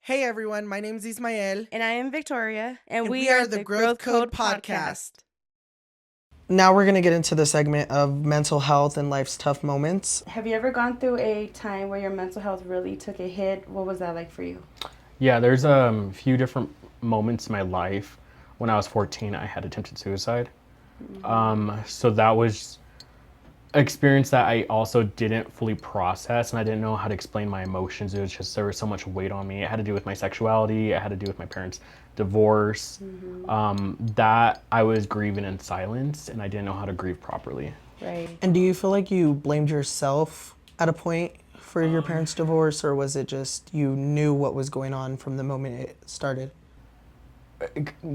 Hey everyone, my name's Ismael. And I am Victoria. And we are the Growth Code Podcast. Now we're going to get into the segment of mental health and life's tough moments. Have you ever gone through a time where your mental health really took a hit? What was that like for you? Yeah, there's a few different moments in my life. When I was 14, I had attempted suicide. So that was an experience that I also didn't fully process, and I didn't know how to explain my emotions. It was just, there was so much weight on me. It had to do with my sexuality. It had to do with my parents' divorce. That I was grieving in silence, and I didn't know how to grieve properly. Right. And do you feel like you blamed yourself at a point for your parents' divorce, or was it just you knew what was going on from the moment it started?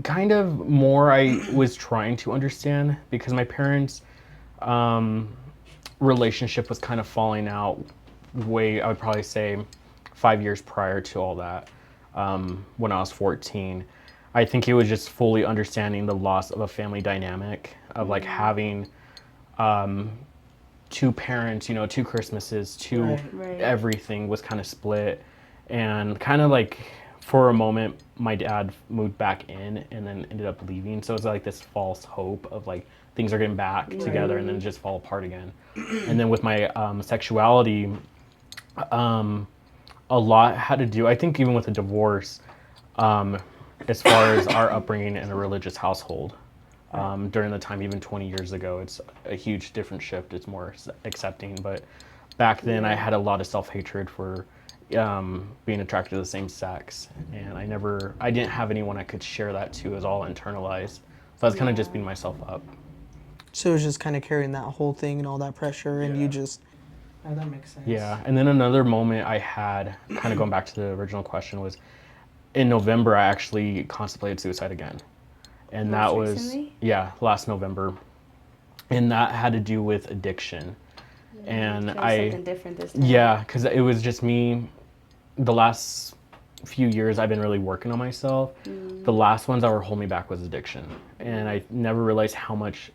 Kind of more. I was trying to understand because my parents' relationship was kind of falling out I would probably say 5 years prior to all that, when I was 14. I think it was just fully understanding the loss of a family dynamic of like having two parents, 2 Christmases, Right. everything was kind of split, and kind of like for a moment my dad moved back in and then ended up leaving, so it's like this false hope of like things are getting back together and then just fall apart again. And then with my sexuality, a lot had to do, I think, even with a divorce, as far as our upbringing in a religious household. During the time, even 20 years ago, it's a huge different shift. It's more accepting. But back then, I had a lot of self-hatred for being attracted to the same sex. And I didn't have anyone I could share that to. It was all internalized. So I was kind of just beating myself up. So it was just kind of carrying that whole thing and all that pressure, and you just... Oh, that makes sense. Yeah, and then another moment I had, kind of going back to the original question, was in November I actually contemplated suicide again. And that was Recently? last November. And that had to do with addiction. And Something different this time. yeah, because it was just me. The last few years I've been really working on myself. The last ones that were holding me back was addiction. And I never realized how much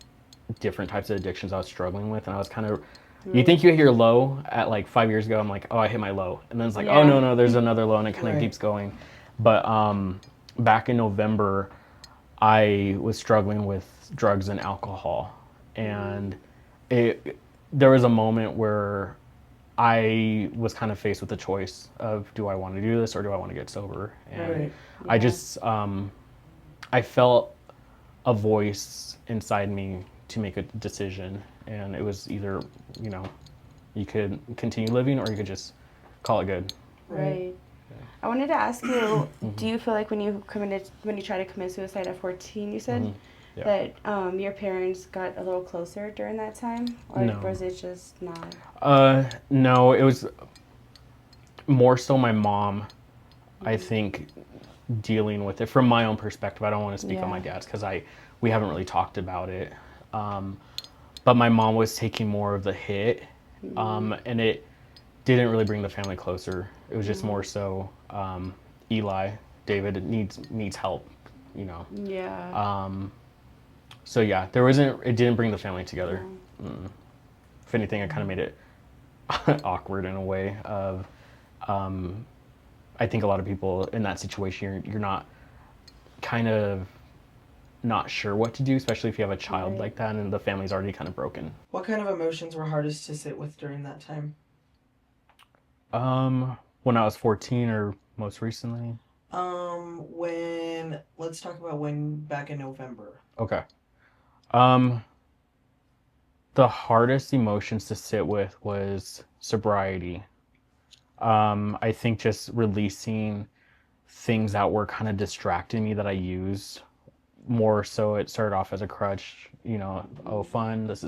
different types of addictions I was struggling with. And I was kind of, you think you hit your low at like 5 years ago, I'm like, oh, I hit my low. And then it's like, oh, no, there's another low, and it kind of keeps going. But back in November, I was struggling with drugs and alcohol. And there was a moment where I was kind of faced with the choice of, do I want to do this or do I want to get sober? And I just, I felt a voice inside me to make a decision. And it was either, you could continue living or you could just call it good. Right. I wanted to ask you, do you feel like when you tried to commit suicide at 14, you said, that your parents got a little closer during that time? Or No. was it just not? No, it was more so my mom, I think, dealing with it from my own perspective. I don't want to speak on my dad's because we haven't really talked about it. But my mom was taking more of the hit, and it didn't really bring the family closer. It was just more so David needs help, Yeah. So yeah, it didn't bring the family together. If anything, it kind of made it awkward in a way of, I think a lot of people in that situation, you're not kind of not sure what to do, especially if you have a child like that and the family's already kind of broken. What kind of emotions were hardest to sit with during that time? When I was 14 or most recently? Let's talk about back in November. Okay. The hardest emotions to sit with was sobriety. I think just releasing things that were kind of distracting me that I used. More so it started off as a crutch, oh, fun, let's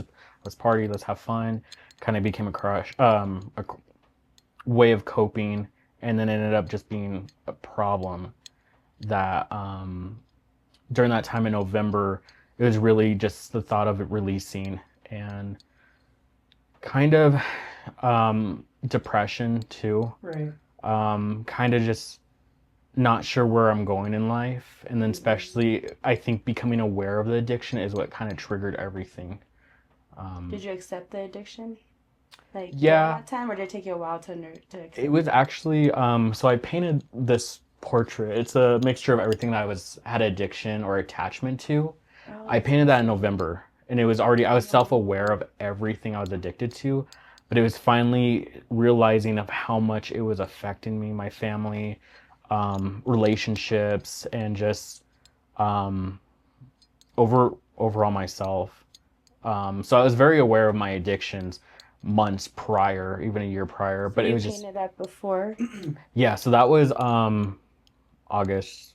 party, let's have fun. Kind of became a way of coping, and then ended up just being a problem that during that time in November, it was really just the thought of it releasing, and kind of depression too. Right. Kind of just not sure where I'm going in life, and then especially I think becoming aware of the addiction is what kind of triggered everything. Did you accept the addiction? Like Yeah. during that time, or did it take you a while to accept It was actually so I painted this portrait. It's a mixture of everything that had addiction or attachment to. I painted that in November, and it was already, I was self-aware of everything I was addicted to, but it was finally realizing of how much it was affecting me, my family, relationships, and just overall myself. So I was very aware of my addictions months prior, even a year prior, but it was just painted that before. yeah. So that was August,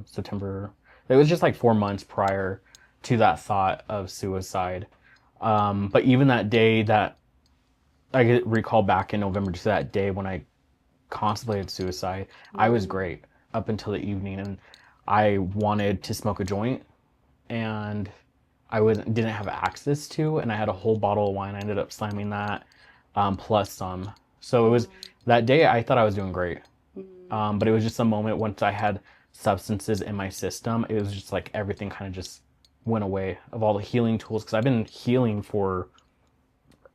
September. It was just like 4 months prior to that thought of suicide. But even that day that I could recall back in November to that day when I contemplated suicide, I was great up until the evening, and I wanted to smoke a joint, and didn't have access to, and I had a whole bottle of wine. I ended up slamming that, plus some. So it was that day I thought I was doing great. But it was just a moment once I had substances in my system, it was just like everything kind of just went away of all the healing tools. Because I've been healing for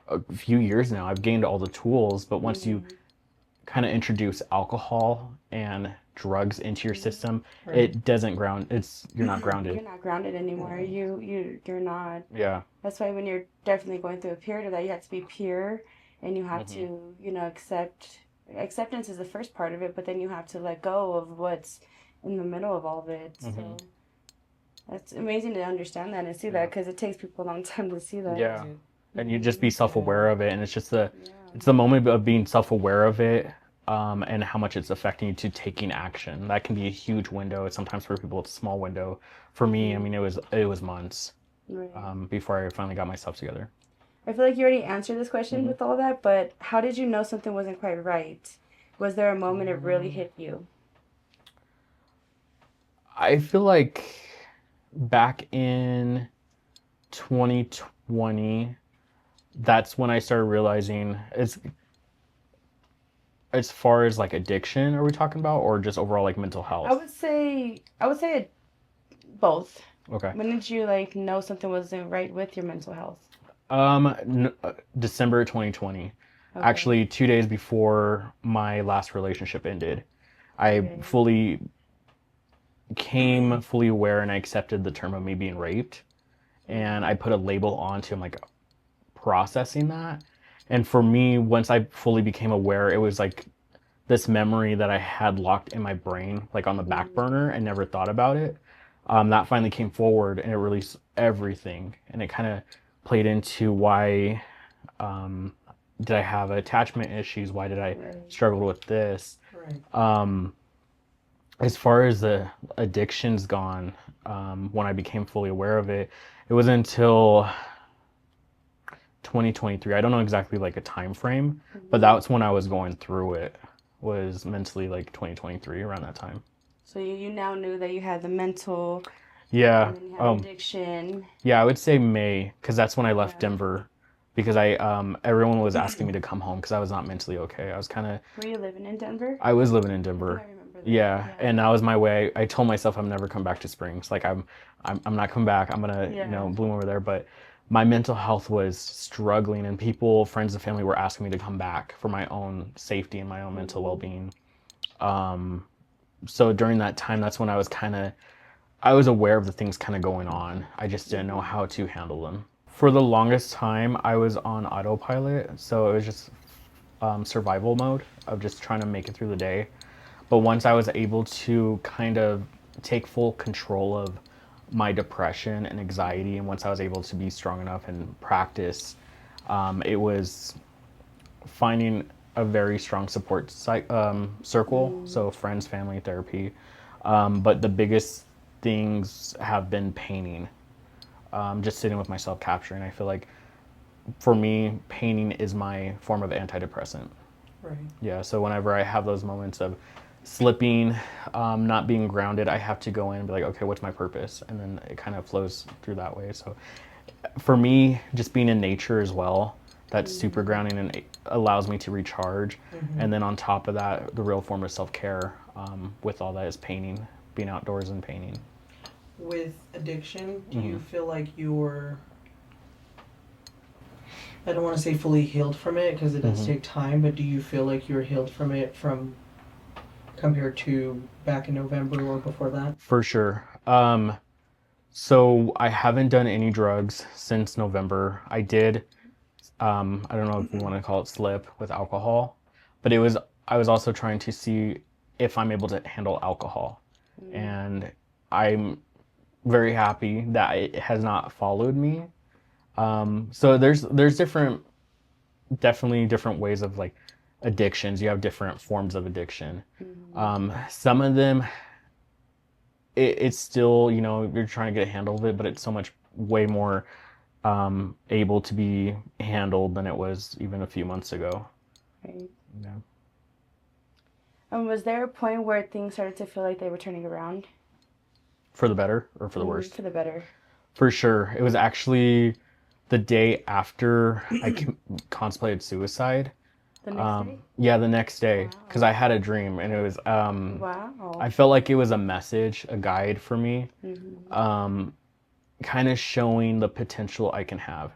a few years now. I've gained all the tools, but once you kind of introduce alcohol and drugs into your system, it doesn't you're not grounded. You're not grounded anymore. You're not. Yeah. That's why when you're definitely going through a period of that, you have to be pure, and you have to, acceptance is the first part of it, but then you have to let go of what's in the middle of all of it. So that's amazing to understand that and see that, because it takes people a long time to see that. Yeah. And you just be self-aware of it, and it's just it's the moment of being self-aware of it, and how much it's affecting you to taking action. That can be a huge window. Sometimes for people it's a small window. For me, I mean, it was months before I finally got myself together. I feel like you already answered this question with all that, but how did you know something wasn't quite right? Was there a moment it really hit you? I feel like back in 2020, that's when I started realizing as far as like addiction, are we talking about, or just overall like mental health? I would say both. Okay. When did you know something wasn't right with your mental health? December 2020. Okay. Actually, 2 days before my last relationship ended, I became fully aware, and I accepted the term of me being raped, and I put a label onto like processing that. And for me, once I fully became aware, it was like this memory that I had locked in my brain, like on the back burner, and never thought about it. That finally came forward, and it released everything, and it kind of played into why did I have attachment issues? Why did I struggle with this? Right. As far as the addiction's gone, when I became fully aware of it, it wasn't until 2023. I don't know exactly like a time frame, but that's when I was going through it, was mentally like 2023, around that time. So you now knew that you had the mental, yeah, and then you had addiction. Yeah, I would say May, because that's when I left Denver, because everyone was asking me to come home because I was not mentally okay. I was kind of. Were you living in Denver? I was living in Denver. I remember that. Yeah, and that was my way. I told myself I'm never coming back to Springs. Like I'm not coming back. I'm gonna bloom over there. But my mental health was struggling, and friends and family were asking me to come back for my own safety and my own mental well-being. So during that time, that's when I was aware of the things kind of going on. I just didn't know how to handle them. For the longest time, I was on autopilot. So it was just survival mode of just trying to make it through the day. But once I was able to kind of take full control of my depression and anxiety, and once I was able to be strong enough and practice, it was finding a very strong support circle. So friends, family, therapy. But the biggest things have been painting. Just sitting with myself, capturing. I feel like for me, painting is my form of antidepressant. Right. Yeah, so whenever I have those moments of slipping, not being grounded, I have to go in and be like, okay, what's my purpose? And then it kind of flows through that way. So for me, just being in nature as well, that's super grounding and it allows me to recharge. And then on top of that, the real form of self-care with all that is painting, being outdoors and painting. With addiction, do you feel like you're, I don't want to say fully healed from it because it does take time, but do you feel like you're healed from it from compared to back in November or before that? For sure. So I haven't done any drugs since November. I did, I don't know if you want to call it slip with alcohol, but I was also trying to see if I'm able to handle alcohol. And I'm very happy that it has not followed me. So there's definitely different ways of like addictions. You have different forms of addiction. Some of them, it's still, you know, you're trying to get a handle of it, but it's so much way more able to be handled than it was even a few months ago. Right. Yeah. And was there a point where things started to feel like they were turning around? For the better or for the worst? For the better. For sure. It was actually the day after I contemplated suicide. The next day? Yeah, the next day. Wow. Because I had a dream and it was, Wow. I felt like it was a message, a guide for me, kind of showing the potential I can have.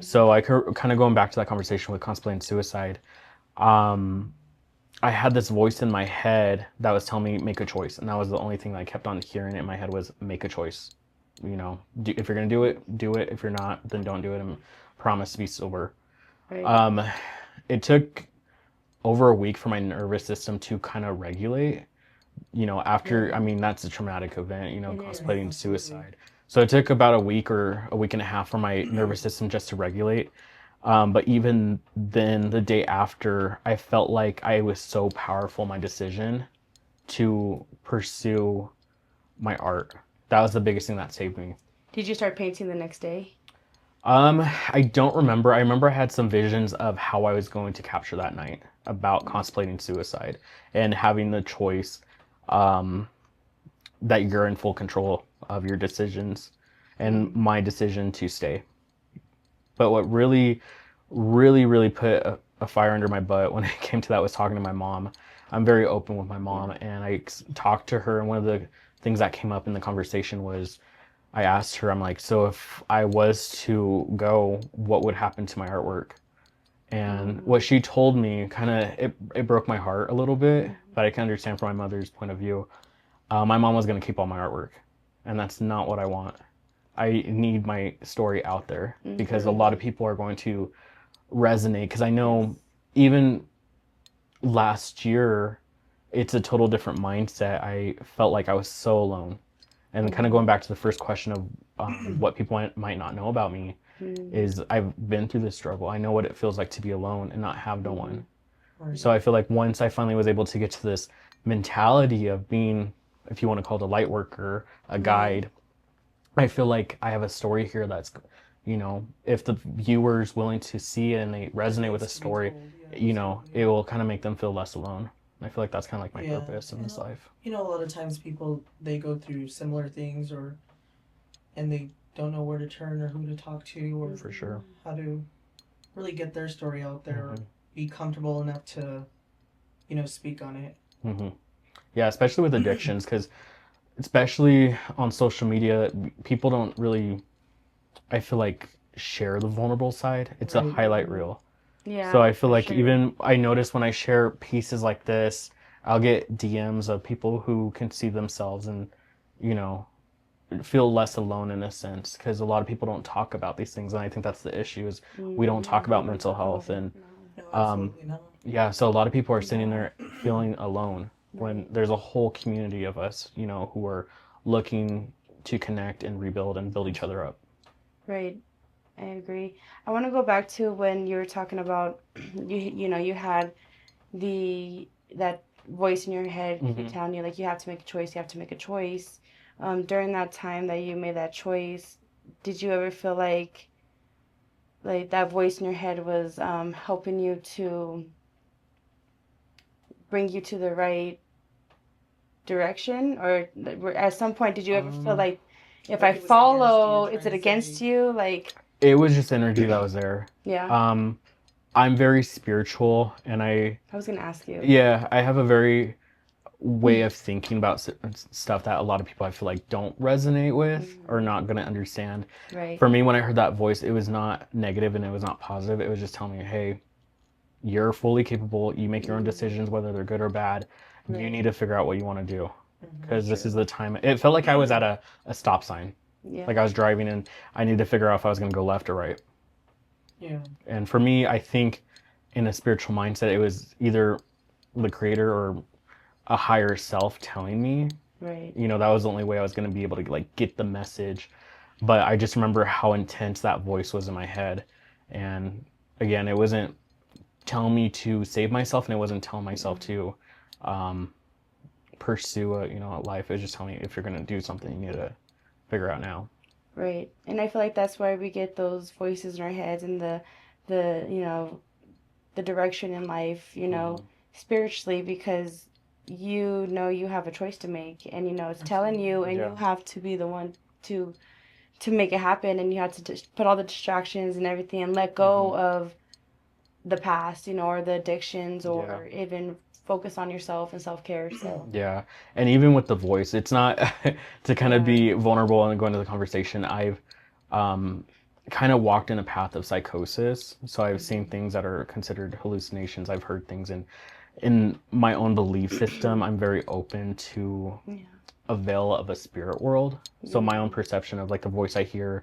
So I kind of going back to that conversation with contemplating suicide, I had this voice in my head that was telling me make a choice, and that was the only thing that I kept on hearing in my head was make a choice. You know, if you're gonna do it, do it. If you're not, then don't do it, and promise to be sober. Right. It took over a week for my nervous system to kind of regulate. You know, after I mean that's a traumatic event. You know, contemplating suicide. So it took about a week or a week and a half for my nervous system just to regulate. But even then, the day after, I felt like I was so powerful in my decision to pursue my art. That was the biggest thing that saved me. Did you start painting the next day? I don't remember. I remember I had some visions of how I was going to capture that night about contemplating suicide and having the choice that you're in full control of your decisions and my decision to stay. But what really put a fire under my butt when it came to that was talking to my mom. I'm very open with my mom, and I talked to her, and one of the things that came up in the conversation was I asked her, I'm like, so if I was to go, what would happen to my artwork? And what she told me kind of, it broke my heart a little bit, but I can understand from my mother's point of view. My mom was going to keep all my artwork, and that's not what I want. I need my story out there because a lot of people are going to resonate. Because I know even last year, it's a total different mindset. I felt like I was so alone. And kind of going back to the first question of what people might not know about me is I've been through this struggle. I know what it feels like to be alone and not have no one. Right. So I feel like once I finally was able to get to this mentality of being, if you want to call it a light worker, a guide, I feel like I have a story here that's, you know, if the viewer's willing to see it and they resonate with the story, you know, it will kind of make them feel less alone. I feel like that's kind of like my purpose in this life. You know, a lot of times people, they go through similar things and they don't know where to turn or who to talk to or For sure. how to really get their story out there or be comfortable enough to, you know, speak on it. Yeah, especially with addictions, because especially on social media, people don't really, I feel like, share the vulnerable side. It's a highlight reel. Yeah. So I feel like even I notice when I share pieces like this, I'll get DMs of people who can see themselves and, you know, feel less alone in a sense, because a lot of people don't talk about these things, and I think that's the issue is we don't talk about mental health and No, absolutely not. yeah, so a lot of people are sitting there feeling alone when there's a whole community of us, you know, who are looking to connect and rebuild and build each other up. Right. I agree. I want to go back to when you were talking about you know, you had that voice in your head telling you like you have to make a choice, you have to make a choice. During that time that you made that choice, did you ever feel like that voice in your head was helping you to bring you to the right direction, or at some point did you ever feel like if I follow, is it against you? Like it was just energy that was there. Yeah. I'm very spiritual, and I was gonna ask you. Yeah, I have a very way of thinking about stuff that a lot of people I feel like don't resonate with or not gonna understand. Right. For me, when I heard that voice, it was not negative and it was not positive. It was just telling me, hey, you're fully capable. You make your own decisions, whether they're good or bad. You need to figure out what you want to do, because this is the time. It felt like I was at a stop sign. Yeah. Like I was driving and I needed to figure out if I was going to go left or right. Yeah. And for me, I think in a spiritual mindset, it was either the creator or a higher self telling me, Right. you know, that was the only way I was going to be able to like get the message. But I just remember how intense that voice was in my head. And again, it wasn't telling me to save myself, and it wasn't telling myself to pursue a life. It was just telling me, if you're going to do something, you need to figure out now. Right. And I feel like that's why we get those voices in our heads, and the the direction in life, spiritually, because you have a choice to make, and it's telling you, and you have to be the one to make it happen, and you have to put all the distractions and everything and let go of the past, or the addictions, or even focus on yourself and self-care. So Yeah. And even with the voice, it's not to kind of be vulnerable and go into the conversation. I've kind of walked in a path of psychosis. So I've seen things that are considered hallucinations. I've heard things, and in my own belief system, I'm very open to a veil of a spirit world. So my own perception of like the voice I hear,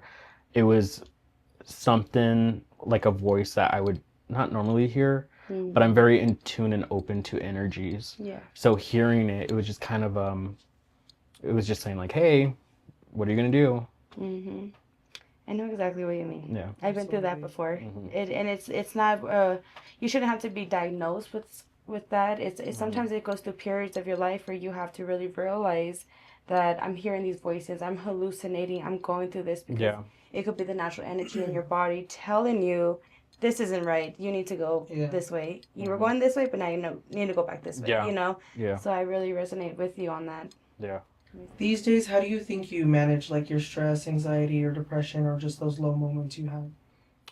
it was something like a voice that I would not normally hear, but I'm very in tune and open to energies. yeah. So hearing it, it was just kind of it was just saying like, hey, what are you gonna do? I know exactly what you mean. Yeah. I've been through that before. It's not you shouldn't have to be diagnosed with that. It's sometimes it goes through periods of your life where you have to really realize that I'm hearing these voices, I'm hallucinating, I'm going through this, because it could be the natural energy in your body telling you this isn't right. You need to go this way. You were going this way, but now you need to go back this way. Yeah. So I really resonate with you on that. Yeah. These days, how do you think you manage like your stress, anxiety, or depression, or just those low moments you have?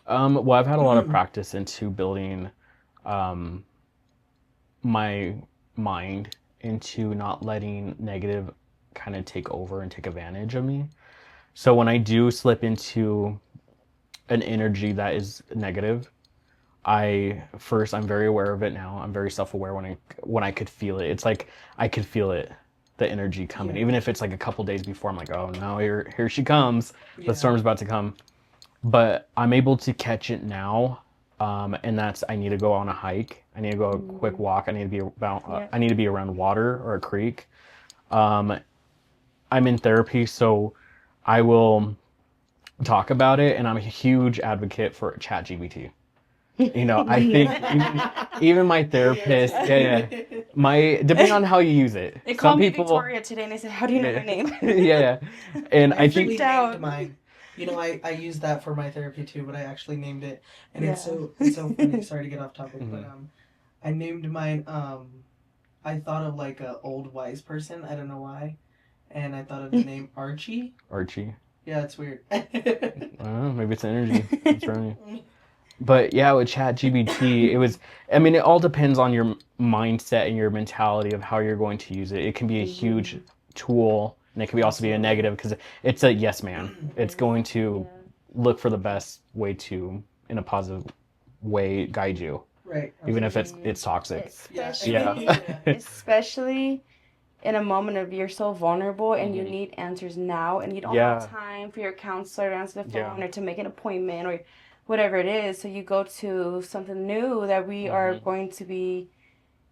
Well, I've had a lot of practice into building my mind into not letting negative kind of take over and take advantage of me. So when I do slip into an energy that is negative, I'm very aware of it now. I'm very self-aware when I could feel it. It's like I could feel it, the energy coming. Even if it's like a couple days before, I'm like, oh no, here she comes. The storm's about to come. But I'm able to catch it now. And that's, I need to go on a hike. I need to go a quick walk. I need to be around water or a creek. I'm in therapy, so I will talk about it, and I'm a huge advocate for ChatGPT. I think even my therapist, depending on how you use it. They called me Victoria today, and they said, "How do you know my name?" And I actually think named mine. I use that for my therapy too, but I actually named it, and it's so funny. Sorry to get off topic, but I named mine. I thought of like a old wise person. I don't know why, and I thought of the name Archie. Archie. Yeah, it's weird. I don't know, maybe it's energy. It's running. But yeah, with ChatGPT, it all depends on your mindset and your mentality of how you're going to use it. It can be a huge tool, and it can also be a negative, because it's a yes man. It's going to look for the best way to, in a positive way, guide you. Right. Even if it's toxic. Especially in a moment of you're so vulnerable and you need answers now, and you don't have time for your counselor to answer the phone or to make an appointment or whatever it is. So you go to something new that we are going to be,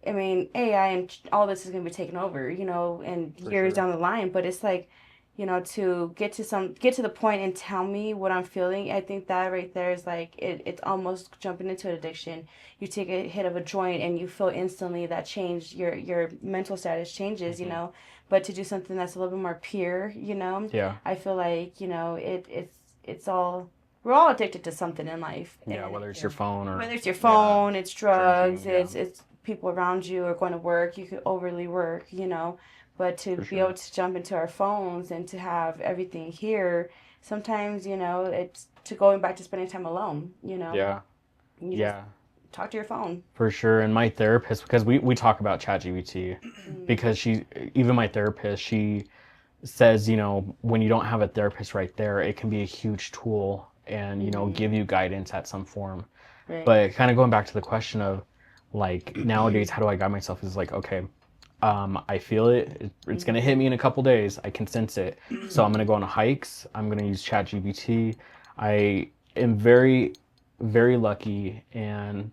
AI and all this is going to be taken over, and years down the line. But it's like, to get to the point and tell me what I'm feeling. I think that right there is like, it's almost jumping into an addiction. You take a hit of a joint and you feel instantly that change, your mental status changes, but to do something that's a little bit more pure, I feel like, it's all, we're all addicted to something in life. Yeah, whether it's your phone or... Whether it's your phone, it's drugs, drinking, it's people around you are going to work, you could overly work, But to be able to jump into our phones and to have everything here, sometimes, it's to going back to spending time alone, Yeah. Just talk to your phone. For sure. And my therapist, because we talk about ChatGPT, because even my therapist, she says, when you don't have a therapist right there, it can be a huge tool and, give you guidance at some form. Right. But kind of going back to the question of like, nowadays, how do I guide myself is like, okay, I feel it. It's going to hit me in a couple days. I can sense it. So I'm going to go on hikes. I'm going to use ChatGPT. I am very, very lucky and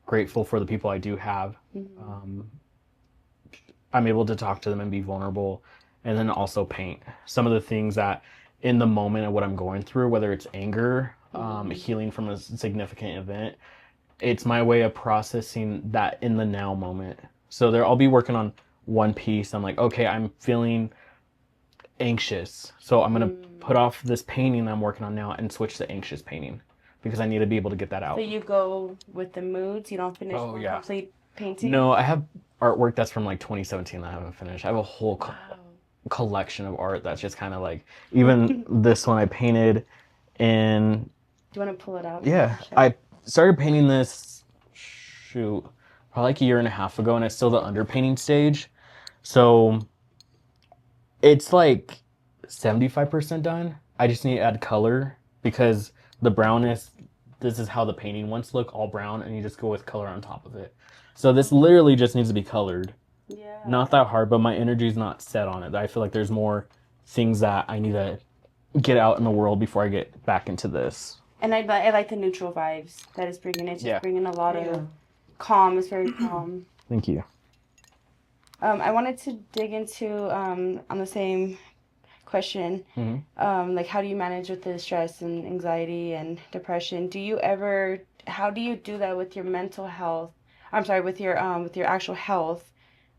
grateful for the people I do have. I'm able to talk to them and be vulnerable, and then also paint. Some of the things that in the moment of what I'm going through, whether it's anger, healing from a significant event, it's my way of processing that in the now moment. So I'll be working on one piece. I'm like, okay, I'm feeling anxious. So I'm going to put off this painting I'm working on now and switch to anxious painting because I need to be able to get that out. So you go with the moods, you don't finish one complete painting? No, I have artwork that's from like 2017 that I haven't finished. I have a whole collection of art that's just kind of like, even this one I painted in... Do you want to pull it out? Yeah. I started painting this, probably like a year and a half ago, and it's still the underpainting stage. So it's like 75% done. I just need to add color because the brownness, this is how the painting once looked, all brown, and you just go with color on top of it. So this literally just needs to be colored. Yeah. Not that hard, but my energy's not set on it. I feel like there's more things that I need to get out in the world before I get back into this. And I like the neutral vibes that it's bringing. It's just bringing a lot of calm. It's very calm. Thank you. I wanted to dig into, on the same question, like how do you manage with the stress and anxiety and depression? How do you do that with your mental health? I'm sorry, with your actual health?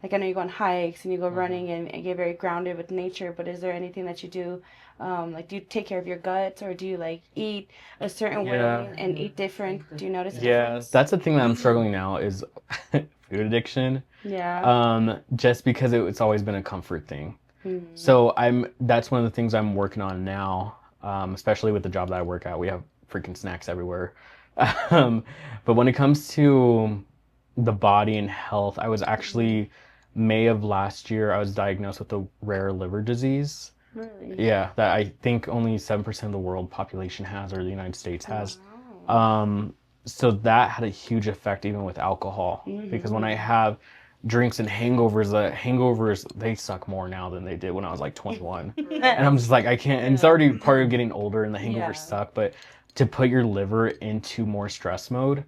Like I know you go on hikes and you go running and get very grounded with nature, but is there anything that you do? Like do you take care of your gut, or do you like eat a certain way and eat different? Do you notice a difference? That's the thing that I'm struggling now is food addiction. Yeah. Just because it's always been a comfort thing. So that's one of the things I'm working on now, especially with the job that I work at. We have freaking snacks everywhere. But when it comes to the body and health, I was actually, May of last year, I was diagnosed with a rare liver disease. Really? Yeah, that I think only 7% of the world population has, or the United States has. Wow. So that had a huge effect even with alcohol, because when I have drinks and hangovers, they suck more now than they did when I was like 21. And I'm just like, I can't, and it's already part of getting older and the hangovers suck, but to put your liver into more stress mode.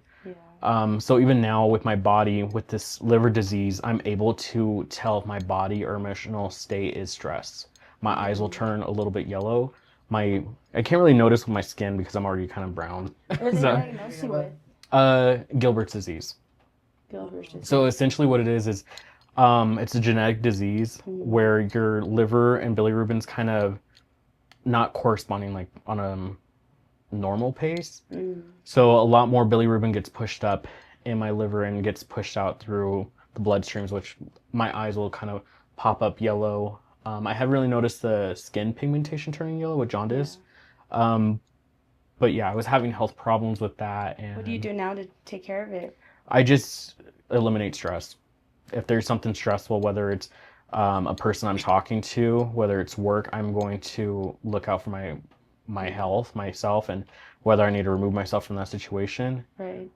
So even now with my body, with this liver disease, I'm able to tell if my body or emotional state is stress. My eyes will turn a little bit yellow. I can't really notice with my skin because I'm already kind of brown. What are they diagnosed you with? Gilbert's disease. Gilbert's disease. So essentially what it is it's a genetic disease where your liver and bilirubin's kind of not corresponding like on a normal pace. So a lot more bilirubin gets pushed up in my liver and gets pushed out through the bloodstreams, which my eyes will kind of pop up yellow. I haven't really noticed the skin pigmentation turning yellow with jaundice. But yeah, I was having health problems with that. And what do you do now to take care of it? I just eliminate stress. If there's something stressful, whether it's a person I'm talking to, whether it's work, I'm going to look out for my health, myself, and whether I need to remove myself from that situation. Right.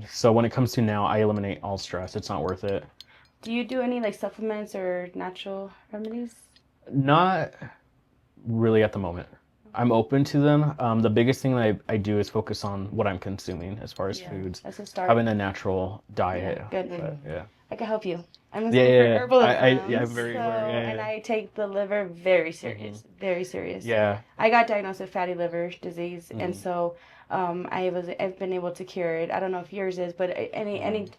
So when it comes to now, I eliminate all stress. It's not worth it. Do you do any like supplements or natural remedies? Not really at the moment. I'm open to them. The biggest thing that I do is focus on what I'm consuming as far as foods. That's a start. Having a natural diet. Good. But, yeah. I can help you. I'm a herbalism. I'm very and I take the liver very serious. Very serious. Yeah. I got diagnosed with fatty liver disease, and so I've been able to cure it. I don't know if yours is, but any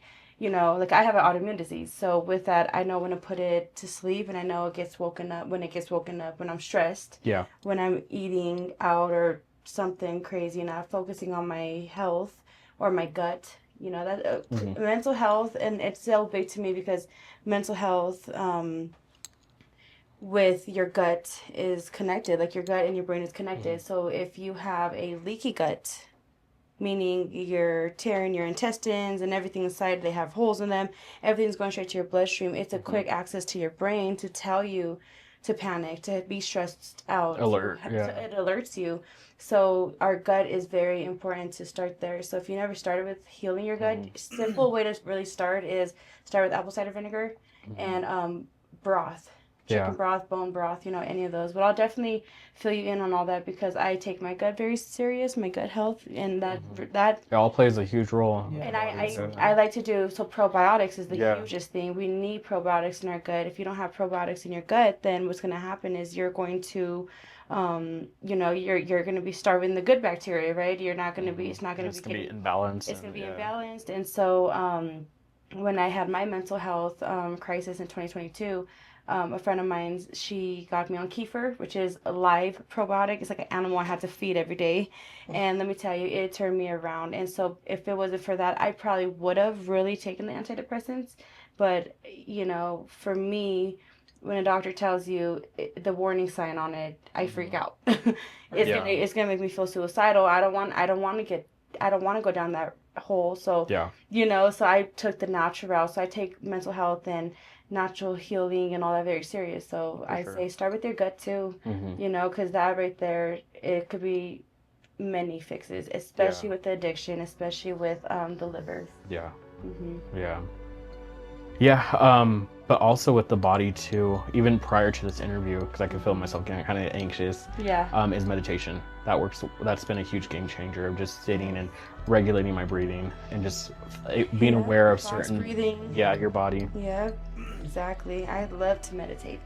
like I have an autoimmune disease. So with that, I know when to put it to sleep, and I know it gets woken up when I'm stressed. Yeah. When I'm eating out or something crazy, not focusing on my health or my gut. That mental health, and it's so big to me because mental health with your gut is connected. Like your gut and your brain is connected. So if you have a leaky gut, meaning you're tearing your intestines and everything inside, they have holes in them, everything's going straight to your bloodstream, it's a quick access to your brain to tell you to panic, to be stressed out. Alert, It alerts you. So our gut is very important to start there. So if you never started with healing your gut, simple way to really start is start with apple cider vinegar and broth. Chicken broth, bone broth, any of those. But I'll definitely fill you in on all that because I take my gut very serious, my gut health, and that it all plays a huge role. Yeah. And I like to do, so probiotics is the hugest thing. We need probiotics in our gut. If you don't have probiotics in your gut, then what's going to happen is you're going to, you're going to be starving the good bacteria, right? You're not going to be, it's going to be imbalanced. It's going to be imbalanced. And so when I had my mental health crisis in 2022, a friend of mine, she got me on kefir, which is a live probiotic. It's like an animal I had to feed every day. And let me tell you, it turned me around. And so if it wasn't for that, I probably would have really taken the antidepressants. But, for me, when a doctor tells you the warning sign on it, I freak out. It's gonna make me feel suicidal. I don't want to go down that hole. So, so I took the natural route. So I take mental health and natural healing and all that very serious. So I say start with your gut too, because that right there, it could be many fixes, especially with the addiction, especially with the liver. But also with the body too, even prior to this interview, because I could feel myself getting kind of anxious, is meditation. That's been a huge game changer of just sitting and regulating my breathing and just being aware of certain breathing. Your body. Yeah, exactly. I love to meditate.